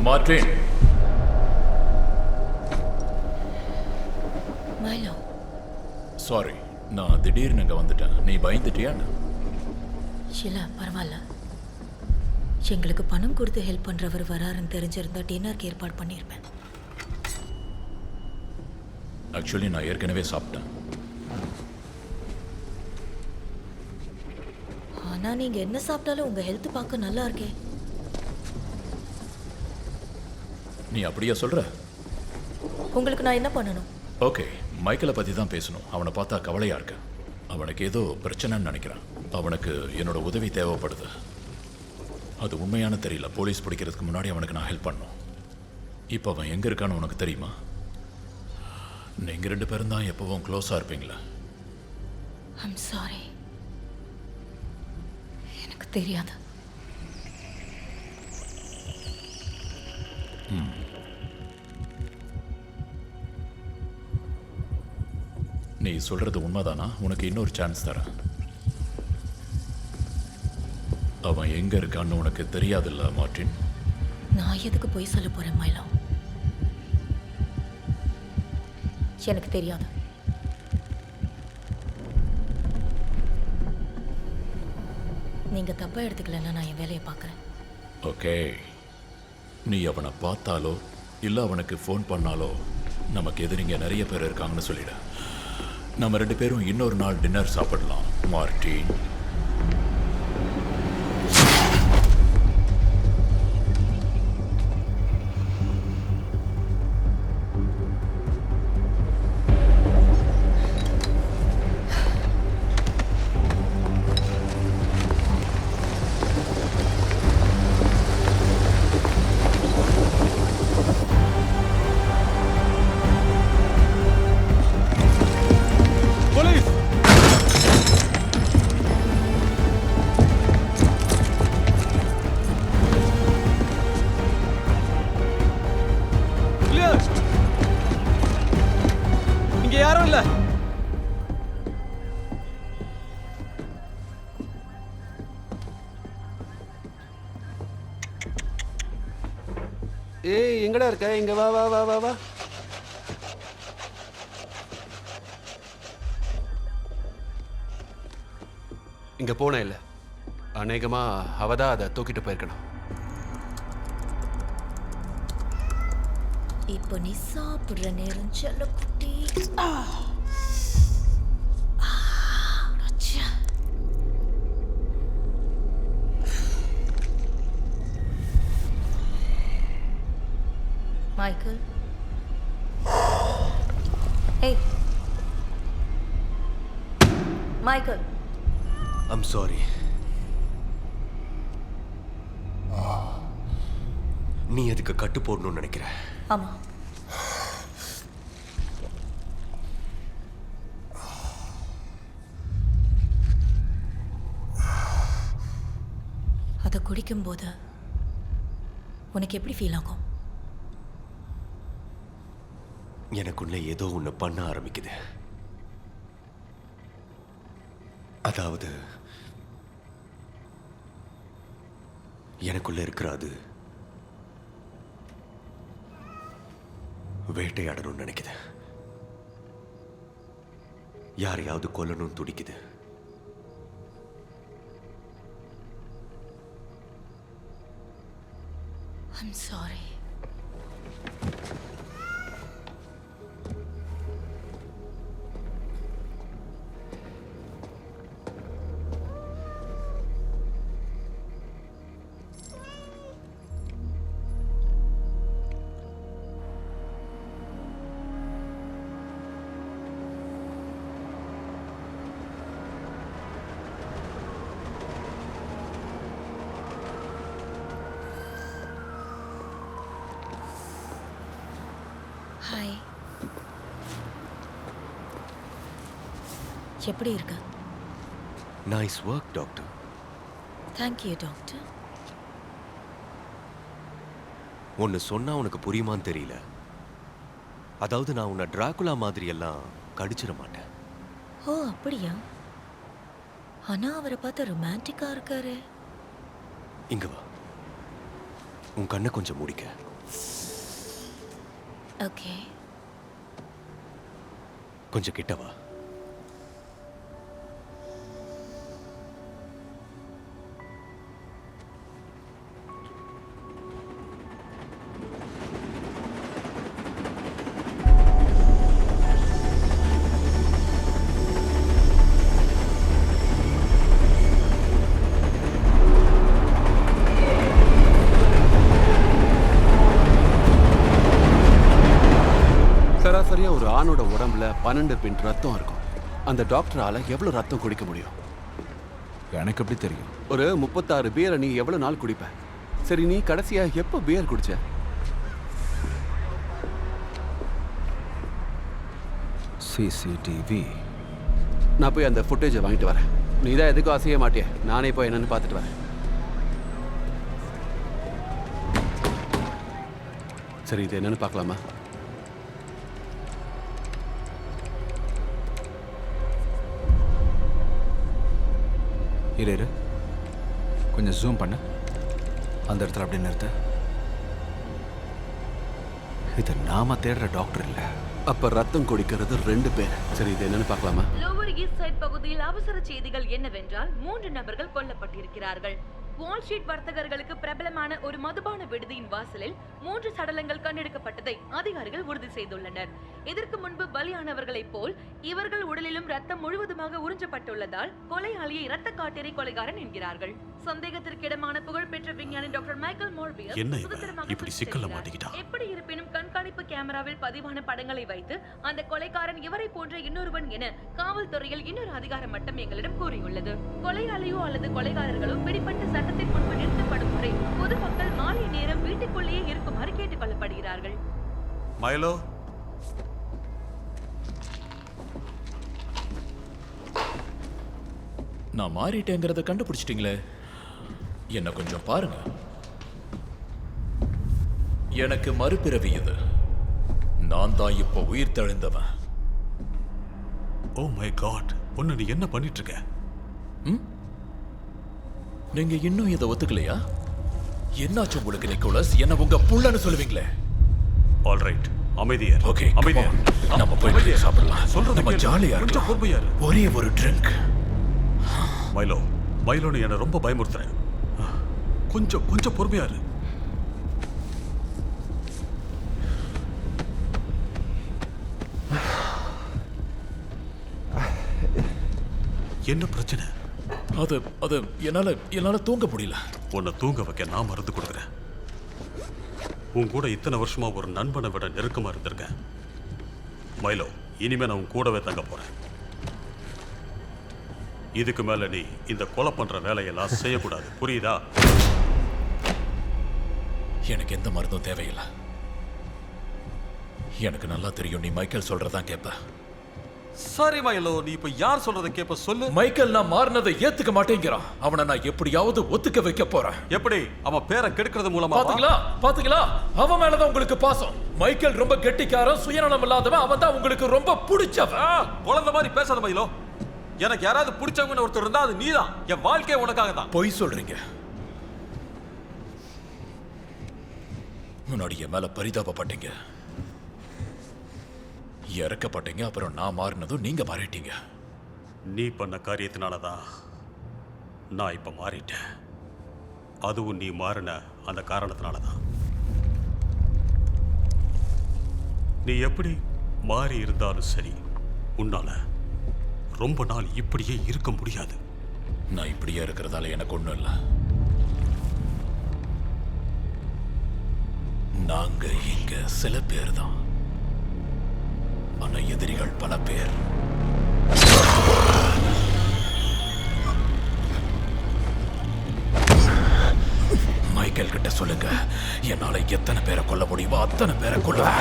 Martin. Milo, sorry, நான் திடீர்னு இங்க வந்துட்டேன். நீ பயந்துட்டியா? இல்ல பரவாயில்ல. எங்களுக்கு பணம் கொடுத்து ஹெல்ப் பண்றவர் வராருன்னு தெரிஞ்சிருந்தா டின்னருக்கு ஏற்பாடு பண்ணியிருப்பேன். ஆக்சுவலி நான் ஏற்கனவே சாப்பிட்டேன். ஆனா நீங்க என்ன சாப்பிட்டாலும் உங்க ஹெல்த் பார்க்க நல்லா இருக்கே. நீ அப்படியா சொல்ற? உங்களுக்கு நான் என்ன பண்ணணும்? ஓகே, மைக்கேலை பற்றி தான் பேசணும். அவனை பார்த்தா கவலையா இருக்கு. அவனுக்கு ஏதோ பிரச்சனைன்னு நினைக்கிறான். அவனுக்கு என்னோட உதவி தேவைப்படுது. அது உண்மையான தெரியல. போலீஸ் பிடிக்கிறதுக்கு முன்னாடி அவனுக்கு நான் ஹெல்ப் பண்ணணும். இப்போ அவன் எங்கே இருக்கான்னு உனக்கு தெரியுமா? நீங்கள் 2 பேரும் தான் எப்பவும் க்ளோஸாக இருப்பீங்களா? ஐம் சாரி, எனக்கு தெரியாது. நீ சொல்றது உண்மைதானா? உனக்கு இன்னொரு சான்ஸ் தரேன். அவன் எங்க இருக்கான்னு உனக்கு தெரியாதுல்ல மார்டின்? நான் எதுக்கு போய் சொல்ல போறேன் மைலோ? எனக்கு தெரியாது. நீங்க தப்பா எடுத்துக்கலன்னா நான் என் வேலையை பார்க்குறேன். ஓகே, நீ அவனை பார்த்தாலோ இல்லை அவனுக்கு ஃபோன் பண்ணாலோ நமக்கு எதிரிங்க நிறைய பேர் இருக்காங்கன்னு சொல்லிடு. நம்ம 2 பேரும் இன்னொரு நாள் டின்னர் சாப்பிடலாம் மார்டின். ஏய், எங்கடா இருக்க? இங்க வா வா வா வா வா. இங்க போன இல்ல, அநேகமா அவதான் அதை தூக்கிட்டு போயிருக்கணும். இப்போ நீ சாப்பிடுற நேரம் செல்ல குட்டி. Michael. Hey. Michael. I'm sorry. நீ அதுக்கு கட்டு போடணும்னு நினைக்கிற? ஆமா. அதை குடிக்கும்போது உனக்கு எப்படி ஃபீல் ஆகும்? எனக்குள்ள ஏதோ ஒன்று பண்ண ஆரம்பிக்குது. அதாவது எனக்குள்ள இருக்கிற அது வேட்டையாடணும்னு நினைக்குது. யாரையாவது கொல்லணும்னு துடிக்குது. I'm sorry. ஹாய், எப்படி இருக்க? Nice work doctor. Thank you doctor. ஒன்று சொன்னா உனக்கு புரியுமான்னு தெரியல. அதாவது நான் உன்னை டிராகுலா மாதிரி எல்லாம் கடிச்சிட மாட்டேன். ஓ அப்படியா? ஆனா அவரை பார்த்தா ரொமான்டிக்கா இருக்காரு. இங்க வா, உன் கண்ணை கொஞ்சம் முடிக்க. ஓகே. கொஞ்சம் கிட்ட வா. சராசரியா ஒரு ஆணோட உடம்புல 12 பின் ரத்தம் இருக்கும். அந்த டாக்டரால எவ்வளவு ரத்தம் குடிக்க முடியும்? எனக்கு எப்படி தெரியும்? ஒரு 36 பியரை நீ எவ்வளவு நாள் குடிப்ப? சரி, நீ கடைசியா எப்போ பியர் குடிச்ச? சிசிடிவி. நான் போய் அந்த ஃபுட்டேஜை வாங்கிட்டு வரேன். நீ தான் எதுக்கும் அசைய மாட்டிய. நானே போய் என்னன்னு பார்த்துட்டு வரேன். சரி, இது என்னன்னு பார்க்கலாமா? இரு, கொஞ்சம் ஜூம் பண்ண. அந்த இடத்துல அப்படி நிறுத்த. இது நாம தேடுற டாக்டர் இல்ல. அப்ப ரத்தம் குடிக்கிறது 2 பேர். சரி, இது என்னன்னு பார்க்கலாமா? லோவர் ஈஸ்ட் சைட் பகுதியில் அவசர செய்திகள் என்னவென்றால் 3 நபர்கள் கொல்லப்பட்டிருக்கிறார்கள். வால் ஸ்ட்ரீட் வர்த்தகர்களுக்கு பிரபலமான ஒரு மதுபான விடுதியின் வாசலில் 3 சடலங்கள் கண்டெடுக்கப்பட்டதை அதிகாரிகள் உறுதி செய்துள்ளனர். இதற்கு முன்பு பலியானவர்களைப் போல் இவர்கள் உடலிலும் ரத்தம் முழுவதுமாக உறிஞ்சப்பட்டுள்ளதால் கொலையாளியை இரத்த காட்டேரி கொலைகாரன் என்கிறார்கள். சந்தேகத்திற்கிடமான புகழ்பெற்ற விஞ்ஞானி டாக்டர் மைக்கேல் மோர்பியஸ் இப்படி சிக்கல்ல மாட்டிக்கிட்டான். எப்படி இருப்பினும் கண்காணிப்பு கேமராவில் பதிவான படங்களை வைத்து அந்த கொலைகாரன் இவரை போன்ற இன்னொருவன் என காவல்துறையில் இன்னொரு அதிகார மட்டம் எங்களிடம் கூறியுள்ளது. கொலையாளியோ அல்லது கொலைகாரர்களோ பிடிப்பட்ட சட்டத்தின் முன்பு நிறுத்தப்படும் வரை பொதுமக்கள் மாலை நேரம் வீட்டுக்குள்ளேயே இருக்குமாறு கேட்டுக் கொள்ளப்படுகிறார்கள். மைலோ, நான் மாறிட்டேங்கிறத கண்டுபிடிச்சிட்டீங்களே, என்ன கொஞ்சம் பாருங்க. எனக்கு மறுபிறவி இது. நான் தான் இப்போ உயிர் தெழுந்தவன். ஓ மை காட், பொண்ணு நீ என்ன பண்ணிட்டு இருக்க? நீங்க இன்னும் இதை ஒத்துக்கலையா? என்னாச்சு உங்களுக்கு நிக்கோலஸ்? என்ன உங்க புள்ளன்னு சொல்லுவீங்களே? ஆல் ரைட், அமைதியா இரு. ஓகே, அமைதியா இரு. நம்ம போய் சாப்பிடலாம். சொல்றது நம்ம கேளு. ஜாலியா கொஞ்சம் இருக்கலாம். பொறுமையா இரு. ஒரே ஒரு ட்ரிங்க். மைலோ நீ என்ன ரொம்ப பயமுறுத்துற. கொஞ்சம் பொறுமையா இரு. என்ன பிரச்சனை? அது என்னால தூங்க முடியல. உன்னை தூங்க வைக்க நான் மருந்து கொடுக்குறேன். உன் கூட இத்தனை வருஷமா ஒரு நண்பனை விட நெருக்கமா இருந்திருக்கேன். மைலோ, இனிமே நான் உன் கூடவே தங்க போறேன். இதுக்கு மேல நீ இந்த கொலை பண்ற வேலையெல்லாம் செய்யக்கூடாது, புரியுதா? எனக்கு எந்த மருந்தும் தேவையில்லை. எனக்கு நல்லா தெரியும் நீ மைக்கேல் சொல்றதான் கேட்ப. சரி மைலோ, நீ இப்ப யார் சொல்றதை கேப்ப சொல்லு. மைக்கேல் நான் மாறினதை ஏத்துக்க மாட்டேங்கிறான். அவனை நான் எப்படியாவது ஒத்துக்க வைக்க போறேன். எப்படி? அவன் பேரை கெடுக்கிறது மூலமா? பாத்தீங்களா? அவன் மேலதான் உங்களுக்கு பாசம். மைக்கேல் ரொம்ப கெட்டிக்காரன், சுயநலம் இல்லாதவன். அவன் தான் உங்களுக்கு ரொம்ப பிடிச்சவன். குழந்தை மாதிரி பேசாத மைலோ. எனக்கு யாராவது பிடிச்சவங்கன்னு ஒருத்தர் இருந்தா அது நீதான். என் வாழ்க்கையை உனக்காக தான். பொய் சொல்றீங்க. முன்னாடி என் மேல பரிதாபப்பட்டீங்க, இறக்கப்பட்டீங்க. அப்புறம் நான் மாறினதும் நீங்க மாறிட்டீங்க. நீ பண்ண காரியத்தினாலதான் நான் இப்ப மாறிட்டேன். அதுவும் நீ மாறின அந்த காரணத்தினாலதான். நீ எப்படி மாறி இருந்தாலும் சரி, உன்னால ரொம்ப நாள் இப்படியே இருக்க முடியாது. நான் இப்படியே இருக்கிறதால எனக்கு ஒண்ணும் இல்லை. நாங்க இங்க சில பேர் தான், ஆனா எதிரிகள் பல பேர். மைக்கேல் கிட்ட சொல்லுங்க, என்னால எத்தனை பேரை கொல்ல முடியுமோ அத்தனை பேரை கொல்லுவேன்.